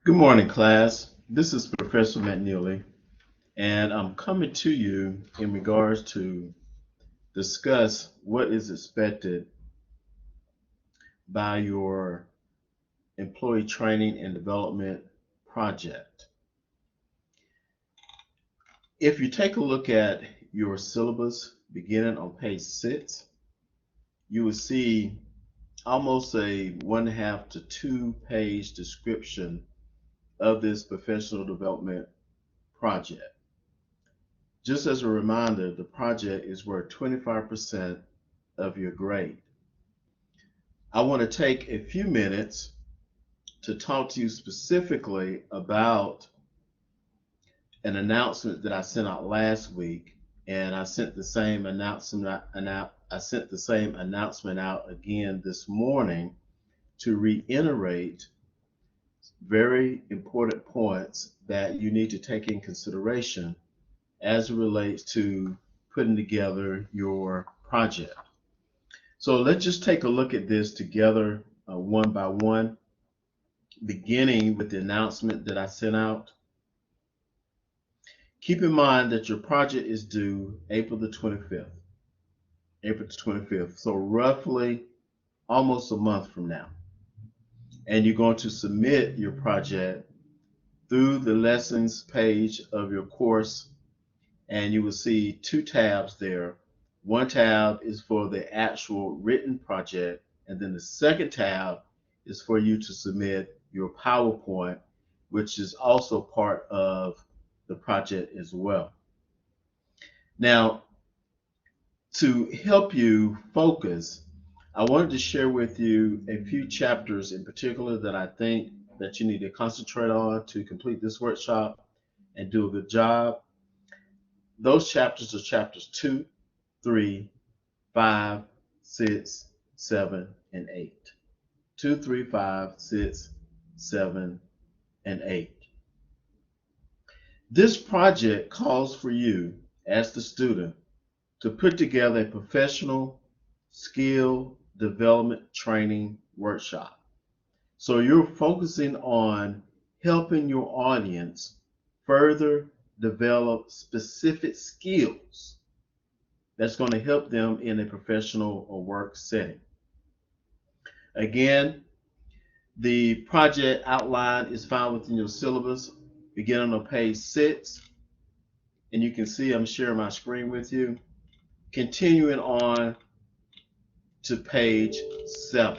Good morning, class. This is Professor McNeely, and I'm coming to you in regards to discuss what is expected by your employee training and development project. If you take a look at your syllabus beginning on page 6, you will see almost a 1.5 to 2 page description of this professional development project. Just as a reminder, the project is worth 25% of your grade. I want to take a few minutes to talk to you specifically about an announcement that I sent out last week, and I sent the same announcement out again this morning to reiterate very important points that you need to take in consideration as it relates to putting together your project. So let's just take a look at this together one by one, beginning with the announcement that I sent out. Keep in mind that your project is due April the 25th. April the 25th, so roughly almost a month from now. And you're going to submit your project through the lessons page of your course, and you will see 2 tabs there. One tab is for the actual written project, and then the second tab is for you to submit your PowerPoint, which is also part of the project as well. Now, to help you focus, I wanted to share with you a few chapters in particular that I think that you need to concentrate on to complete this workshop and do a good job. Those chapters are chapters 2, 3, 5, 6, 7, and 8. 2, 3, 5, 6, 7, and 8. This project calls for you, as the student, to put together a professional skill development training workshop. So you're focusing on helping your audience further develop specific skills that's going to help them in a professional or work setting. Again, the project outline is found within your syllabus beginning on page 6, and you can see I'm sharing my screen with you. Continuing on to page 7.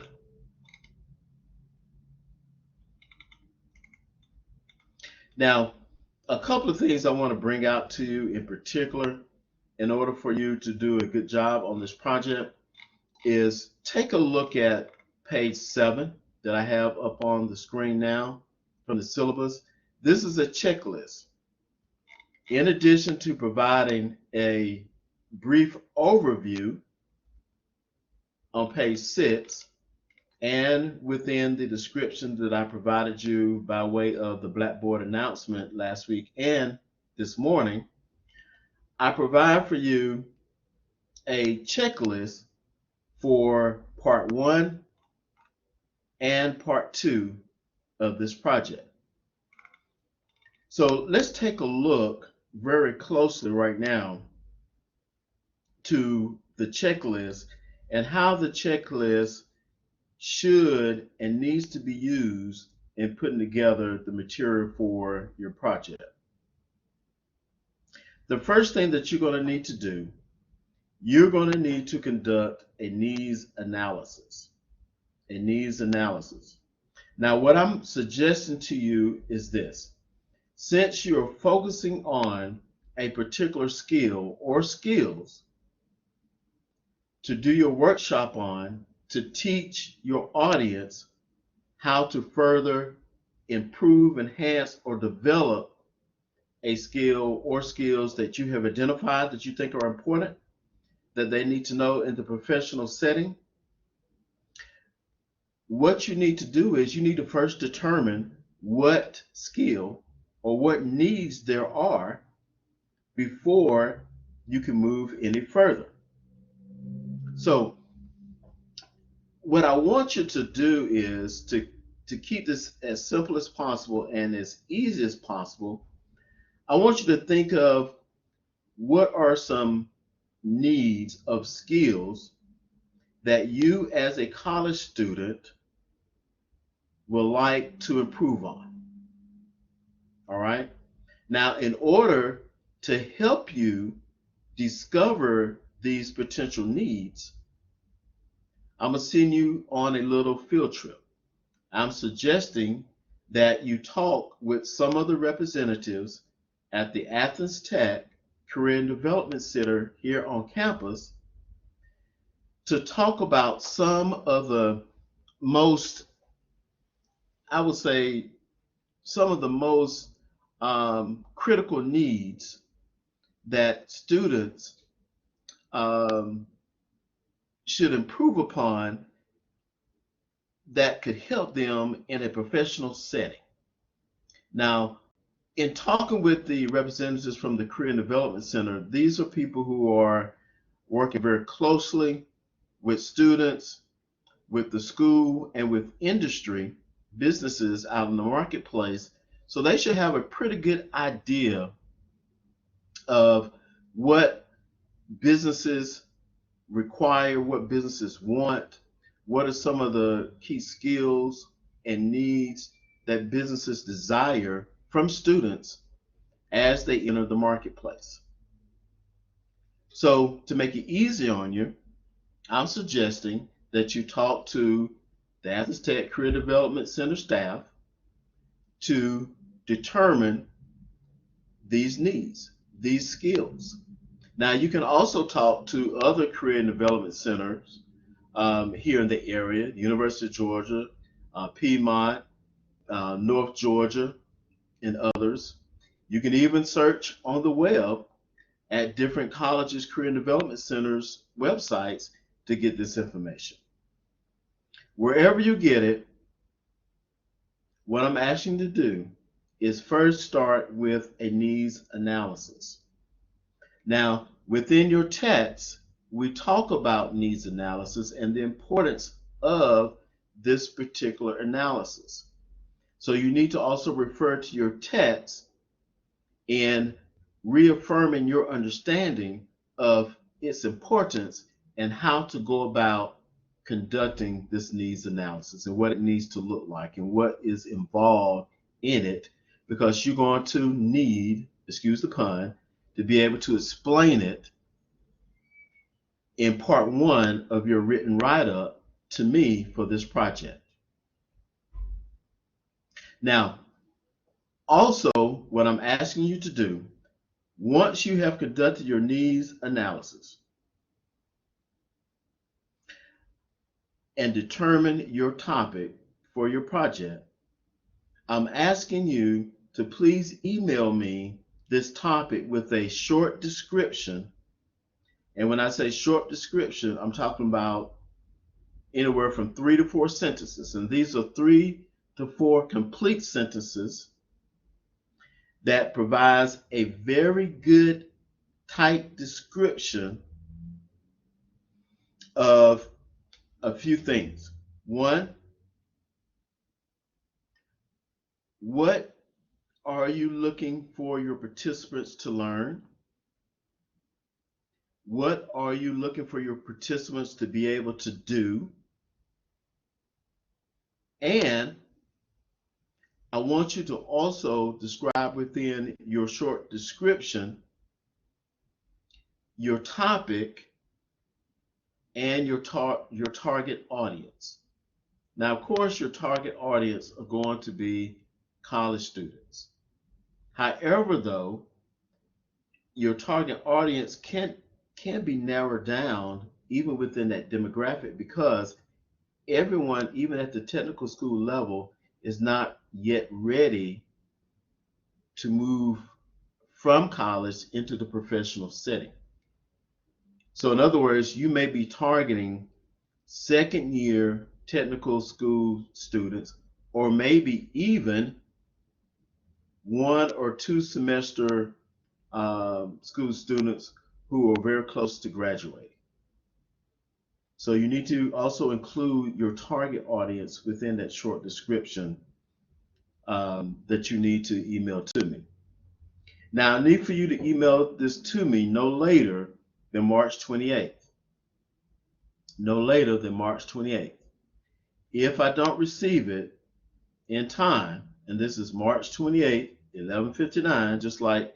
Now, a couple of things I want to bring out to you in particular in order for you to do a good job on this project is take a look at page 7 that I have up on the screen now from the syllabus. This is a checklist. In addition to providing a brief overview on page 6 and within the description that I provided you by way of the Blackboard announcement last week and this morning, I provide for you a checklist for part 1 and part 2 of this project. So let's take a look very closely right now to the checklist and how the checklist should and needs to be used in putting together the material for your project. The first thing that you're going to need to do, you're going to need to conduct a needs analysis. A needs analysis. Now, what I'm suggesting to you is this. Since you're focusing on a particular skill or skills to do your workshop on, to teach your audience how to further improve, enhance, or develop a skill or skills that you have identified that you think are important, that they need to know in the professional setting, what you need to do is you need to first determine what skill or what needs there are before you can move any further. So what I want you to do is to to keep this as simple as possible and as easy as possible, I want you to think of what are some needs of skills that you as a college student will like to improve on. All right. Now, in order to help you discover these potential needs, I'm going to send you on a little field trip. I'm suggesting that you talk with some of the representatives at the Athens Tech Career and Development Center here on campus to talk about some of the most, I would say, some of the most critical needs that students should improve upon that could help them in a professional setting. Now, in talking with the representatives from the Career and Development Center, these are people who are working very closely with students, with the school, and with industry, businesses out in the marketplace. So they should have a pretty good idea of what businesses require, what businesses want, what are some of the key skills and needs that businesses desire from students as they enter the marketplace. So to make it easy on you, I'm suggesting that you talk to the Athens Tech Career Development Center staff to determine these needs, these skills. Now, you can also talk to other career and development centers here in the area, University of Georgia, Piedmont, North Georgia, and others. You can even search on the web at different colleges, career and development centers websites to get this information. Wherever you get it, what I'm asking you to do is first start with a needs analysis. Now, within your text, we talk about needs analysis and the importance of this particular analysis. So you need to also refer to your text in reaffirming your understanding of its importance and how to go about conducting this needs analysis and what it needs to look like and what is involved in it, because you're going to need, excuse the pun, to be able to explain it in part one of your written write-up to me for this project. Now, also, what I'm asking you to do, once you have conducted your needs analysis and determined your topic for your project, I'm asking you to please email me this topic with a short description. And when I say short description, I'm talking about anywhere from 3 to 4 sentences. And these are 3 to 4 complete sentences that provides a very good tight description of a few things. One, what are you looking for your participants to learn? What are you looking for your participants to be able to do? And I want you to also describe within your short description your topic and your target audience. Now, of course, your target audience are going to be college students. However, though, your target audience can be narrowed down even within that demographic, because everyone, even at the technical school level, is not yet ready to move from college into the professional setting. So in other words, you may be targeting second year technical school students, or maybe even 1 or 2 semester school students who are very close to graduating. So you need to also include your target audience within that short description that you need to email to me. Now, I need for you to email this to me no later than March 28th. No later than March 28th. If I don't receive it in time, and this is March 28th, 11:59, just like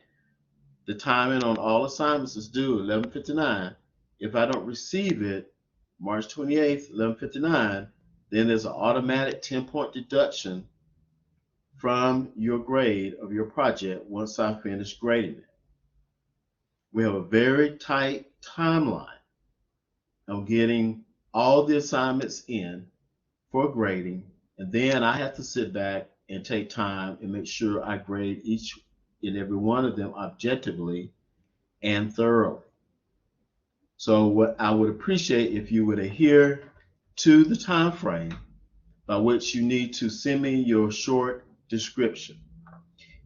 the timing on all assignments is due 11:59. If I don't receive it March 28th, 11:59, then there's an automatic 10-point deduction from your grade of your project once I finish grading it. We have a very tight timeline of getting all the assignments in for grading, and then I have to sit back and take time and make sure I grade each and every one of them objectively and thoroughly. So what I would appreciate if you would adhere to the time frame by which you need to send me your short description.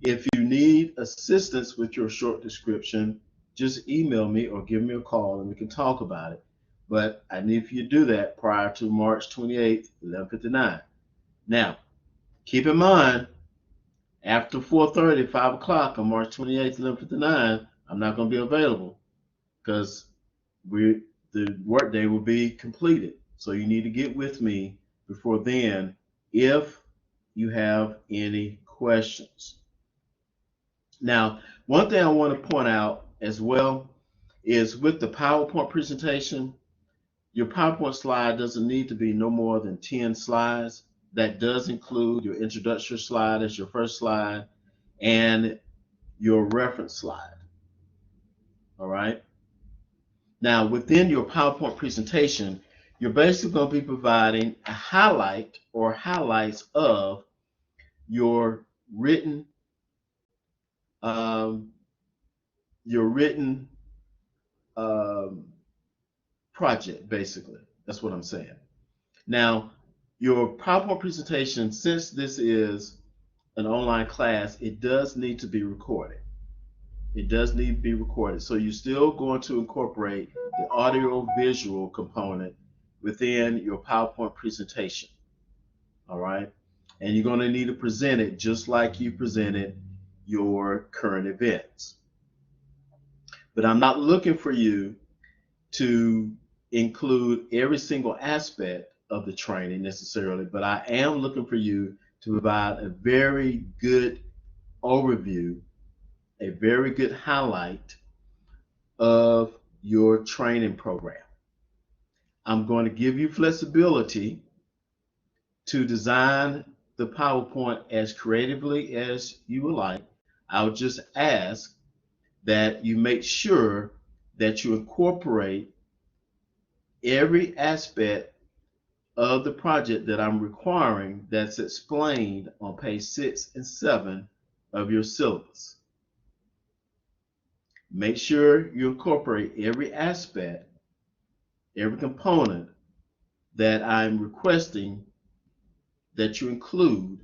If you need assistance with your short description, just email me or give me a call and we can talk about it. But I need for you to do that prior to March 28th, 11:59. Now, keep in mind, after 4:30, 5 o'clock on March 28th, 11:59, I'm not going to be available because the workday will be completed. So you need to get with me before then if you have any questions. Now, one thing I want to point out as well is with the PowerPoint presentation, your PowerPoint slide doesn't need to be no more than 10 slides. That does include your introductory slide as your first slide and your reference slide. All right. Now, within your PowerPoint presentation, you're basically going to be providing a highlight or highlights of your written project, basically. That's what I'm saying. Now, your PowerPoint presentation, since this is an online class, it does need to be recorded. It does need to be recorded. So you're still going to incorporate the audio visual component within your PowerPoint presentation. All right. And you're going to need to present it just like you presented your current events. But I'm not looking for you to include every single aspect of the training necessarily, but I am looking for you to provide a very good overview, a very good highlight of your training program. I'm going to give you flexibility to design the PowerPoint as creatively as you would like. I would just ask that you make sure that you incorporate every aspect of the project that I'm requiring that's explained on page 6 and 7 of your syllabus. Make sure you incorporate every aspect, every component that I'm requesting that you include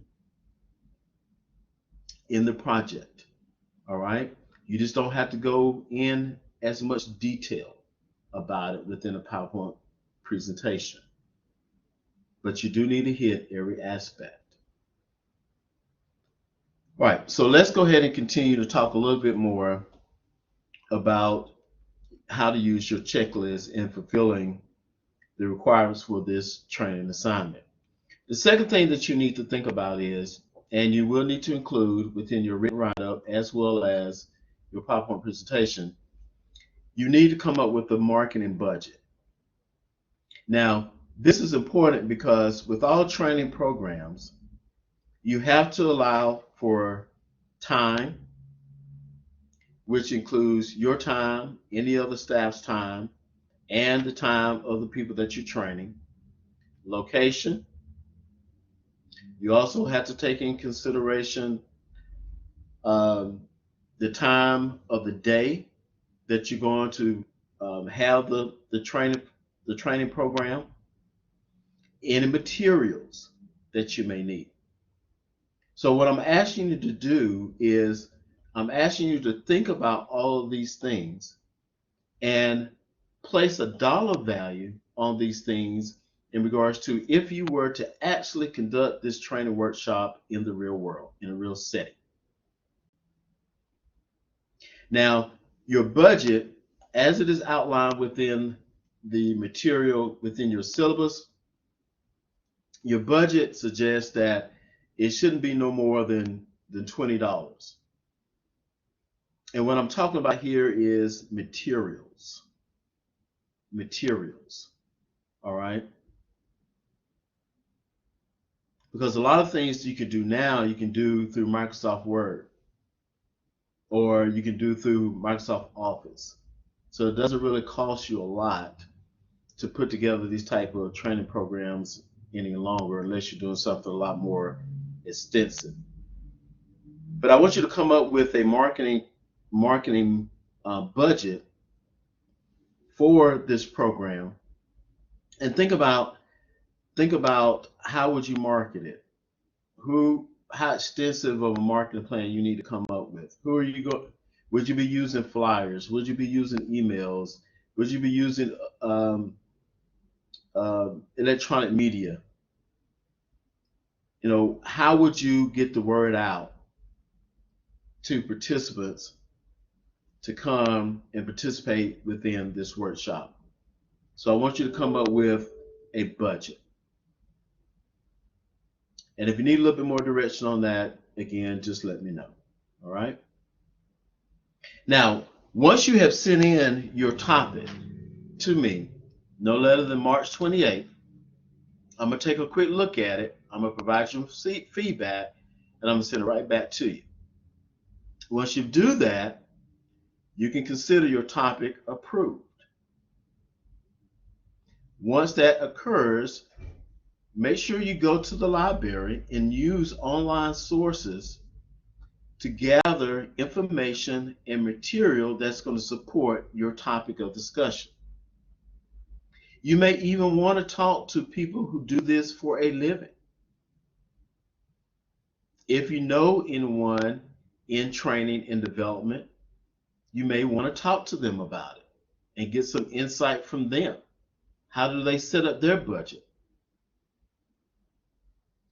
in the project. All right? You just don't have to go in as much detail about it within a PowerPoint presentation. But you do need to hit every aspect. All right, so let's go ahead and continue to talk a little bit more about how to use your checklist in fulfilling the requirements for this training assignment. The second thing that you need to think about is, and you will need to include within your written write-up as well as your PowerPoint presentation, you need to come up with a marketing budget. Now, this is important because with all training programs, you have to allow for time, which includes your time, any other staff's time, and the time of the people that you're training. Location. You also have to take in consideration the time of the day that you're going to have the training program, any materials that you may need. So what I'm asking you to do is I'm asking you to think about all of these things and place a dollar value on these things in regards to if you were to actually conduct this training workshop in the real world, in a real setting. Now, your budget, as it is outlined within the material within your syllabus, your budget suggests that it shouldn't be no more than $20. And what I'm talking about here is materials. Materials. All right. Because a lot of things you can do now, you can do through Microsoft Word or you can do through Microsoft Office. So it doesn't really cost you a lot to put together these type of training programs any longer, unless you're doing something a lot more extensive. But I want you to come up with a marketing budget for this program, and think about how would you market it? How extensive of a marketing plan you need to come up with? Who are you going? Would you be using flyers? Would you be using emails? Would you be using electronic media? You know, how would you get the word out to participants to come and participate within this workshop? So I want you to come up with a budget. And if you need a little bit more direction on that, again, just let me know. All right. Now, once you have sent in your topic to me, no later than March 28th, I'm going to take a quick look at it. I'm going to provide you feedback, and I'm going to send it right back to you. Once you do that, you can consider your topic approved. Once that occurs, make sure you go to the library and use online sources to gather information and material that's going to support your topic of discussion. You may even want to talk to people who do this for a living. If you know anyone in training and development, you may want to talk to them about it and get some insight from them. How do they set up their budget?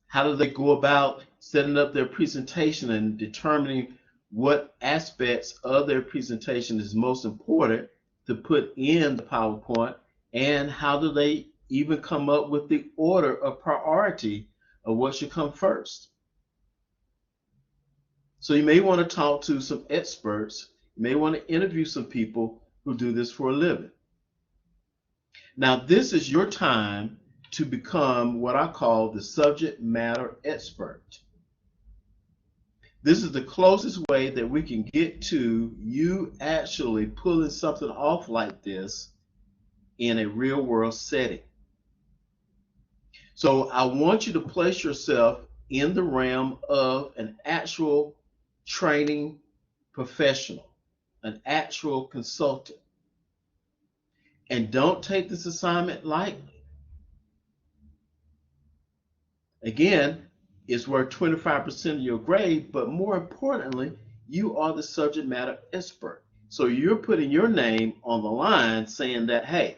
How do they go about setting up their presentation and determining what aspects of their presentation is most important to put in the PowerPoint, and how do they even come up with the order of priority of what should come first? So you may want to talk to some experts. You may want to interview some people who do this for a living. Now, this is your time to become what I call the subject matter expert. This is the closest way that we can get to you actually pulling something off like this in a real world setting. So I want you to place yourself in the realm of an actual training professional, an actual consultant. And don't take this assignment lightly. Again, it's worth 25% of your grade, but more importantly, you are the subject matter expert. So you're putting your name on the line saying that, hey,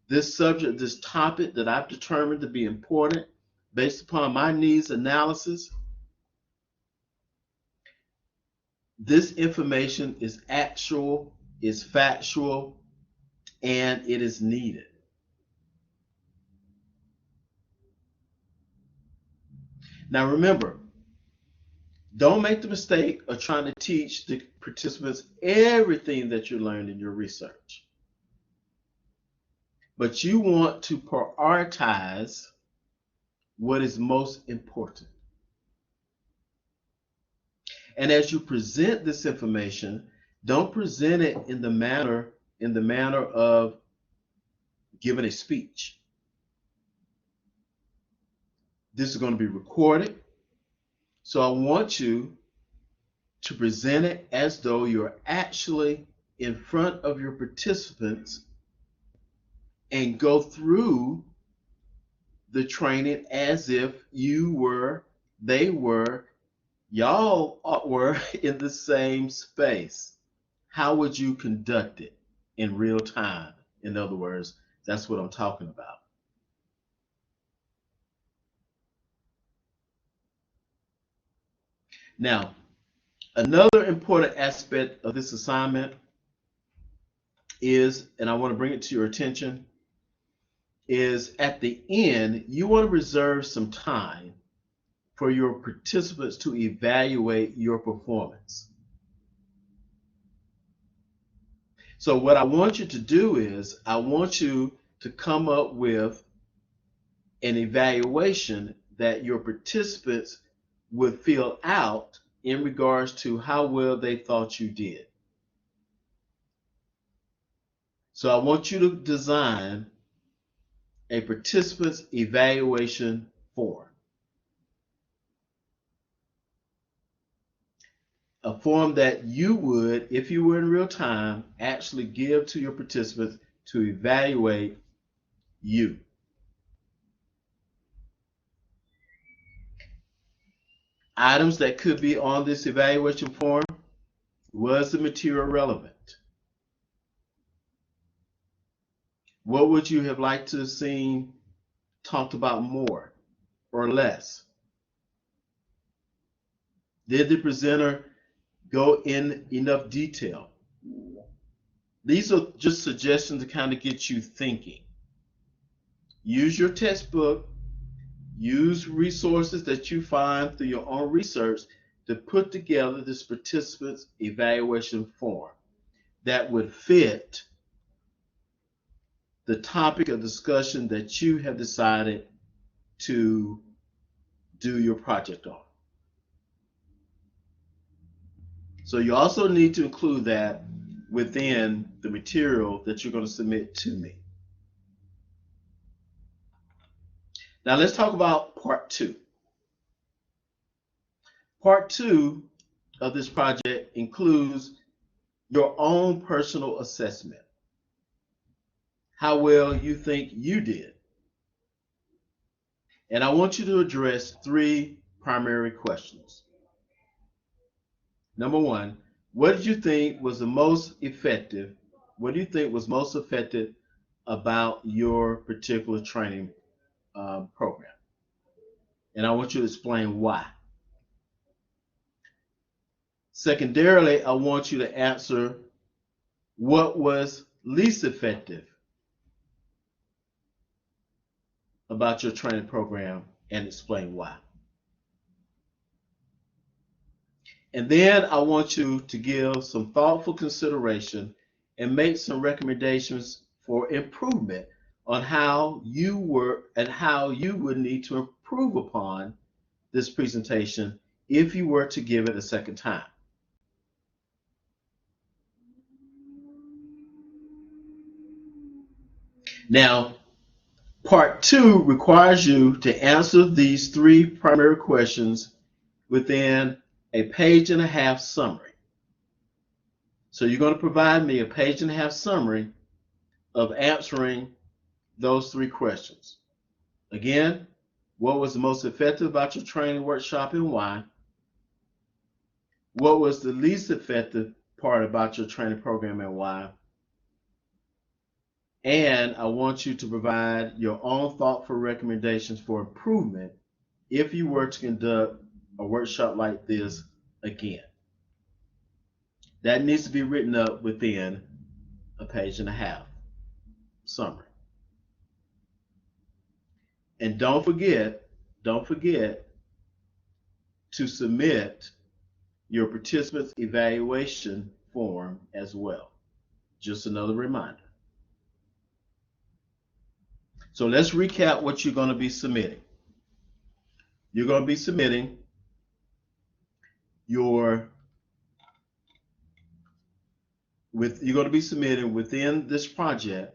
this subject, this topic that I've determined to be important based upon my needs analysis, this information is actual, is factual, and it is needed. Now remember, don't make the mistake of trying to teach the participants everything that you learned in your research. But you want to prioritize what is most important. And as you present this information, don't present it in the manner of giving a speech. This is going to be recorded. So I want you to present it as though you're actually in front of your participants and go through the training as if you were, they were, y'all were in the same space. How would you conduct it in real time? In other words, That's what I'm talking about. Now, another important aspect of this assignment is, and I want to bring it to your attention, is at the end, you want to reserve some time for your participants to evaluate your performance. So what I want you to do is, I want you to come up with an evaluation that your participants would fill out in regards to how well they thought you did. So I want you to design a participant's evaluation form. A form that you would, if you were in real time, actually give to your participants to evaluate you. Items that could be on this evaluation form: was the material relevant? What would you have liked to have seen talked about more or less? Did the presenter go in enough detail? These are just suggestions to kind of get you thinking. Use your textbook, use resources that you find through your own research to put together this participant's evaluation form that would fit the topic of discussion that you have decided to do your project on. So you also need to include that within the material that you're going to submit to me. Now let's talk about part two. Part two of this project includes your own personal assessment. How well you think you did. And I want you to address three primary questions. Number one, what did you think was the most effective? What do you think was most effective about your particular training program? And I want you to explain why. Secondarily, I want you to answer what was least effective about your training program and explain why. And then I want you to give some thoughtful consideration and make some recommendations for improvement on how you would need to improve upon this presentation if you were to give it a second time. Now, part two requires you to answer these three primary questions within a page and a half summary. So you're going to provide me a page and a half summary of answering those three questions. Again, what was the most effective about your training workshop and why? What was the least effective part about your training program and why? And I want you to provide your own thoughtful recommendations for improvement if you were to conduct a workshop like this again. That needs to be written up within a page and a half summary. And don't forget to submit your participants evaluation form as well. Just another reminder. So let's recap what you're going to be submitting. You're going to be submitting within this project,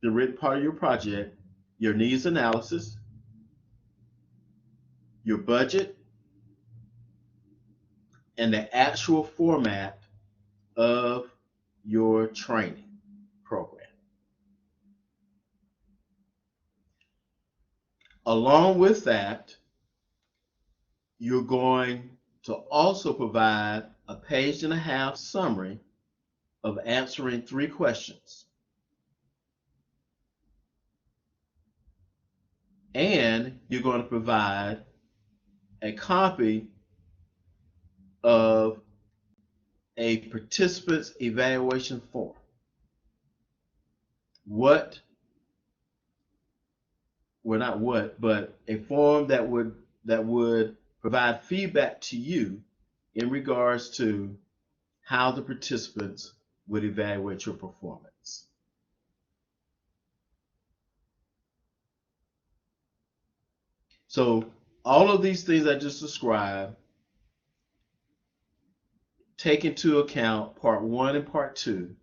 the written part of your project, your needs analysis, your budget, and the actual format of your training program. Along with that, you're going to also provide a page and a half summary of answering three questions. and you're going to provide a copy of a participant's evaluation form. What, well, not what, but a form that would provide feedback to you in regards to how the participants would evaluate your performance. So all of these things I just described take into account part 1 and part 2,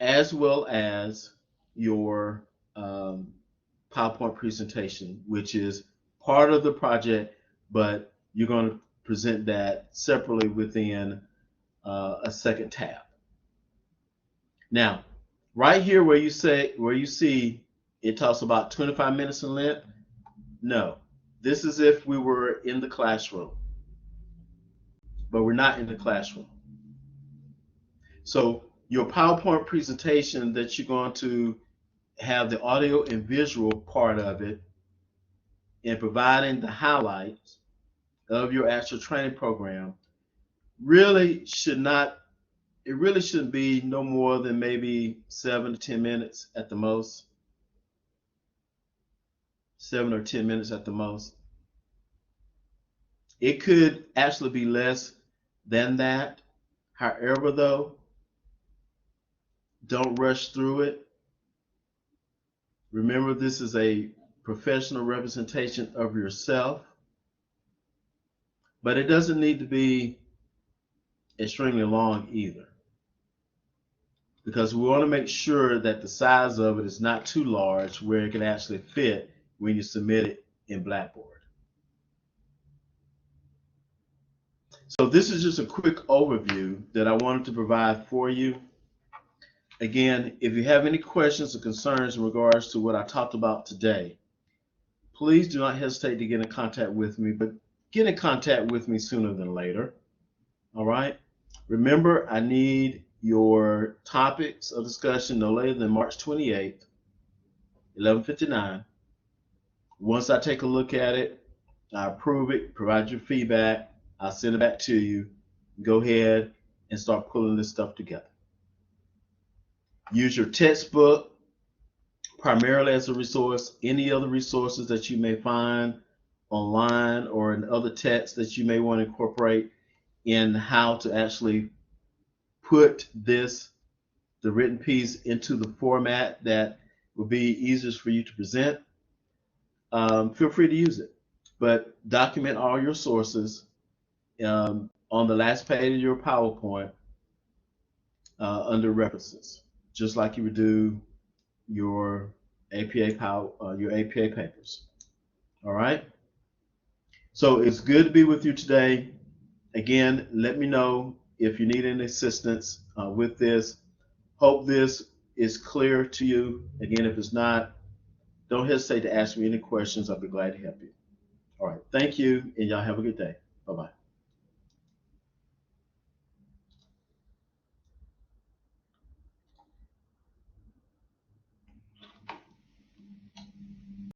as well as your PowerPoint presentation, which is part of the project, but you're going to present that separately within a second tab. Now, right here where you see it talks about 25 minutes in length, no, this is if we were in the classroom, but we're not in the classroom. So your PowerPoint presentation that you're going to have the audio and visual part of it and providing the highlights of your actual training program really shouldn't be no more than maybe 7 to 10 minutes at the most. 7 or 10 minutes at the most. It could actually be less than that. However, though, don't rush through it. Remember, this is a professional representation of yourself, but it doesn't need to be extremely long either, because we want to make sure that the size of it is not too large where it can actually fit when you submit it in Blackboard. So this is just a quick overview that I wanted to provide for you. Again, if you have any questions or concerns in regards to what I talked about today, please do not hesitate to get in contact with me, but get in contact with me sooner than later. All right. Remember, I need your topics of discussion no later than March 28th, 11:59. Once I take a look at it, I approve it, provide your feedback, I'll send it back to you. Go ahead and start pulling this stuff together. Use your textbook primarily as a resource. Any other resources that you may find online or in other texts that you may want to incorporate in how to actually put the written piece into the format that will be easiest for you to present, feel free to use it. But document all your sources on the last page of your PowerPoint under references, just like you would do your APA papers. All right. So it's good to be with you today. Again, let me know if you need any assistance with this. Hope this is clear to you. Again, if it's not, don't hesitate to ask me any questions. I'll be glad to help you. All right. Thank you, and y'all have a good day. Bye-bye.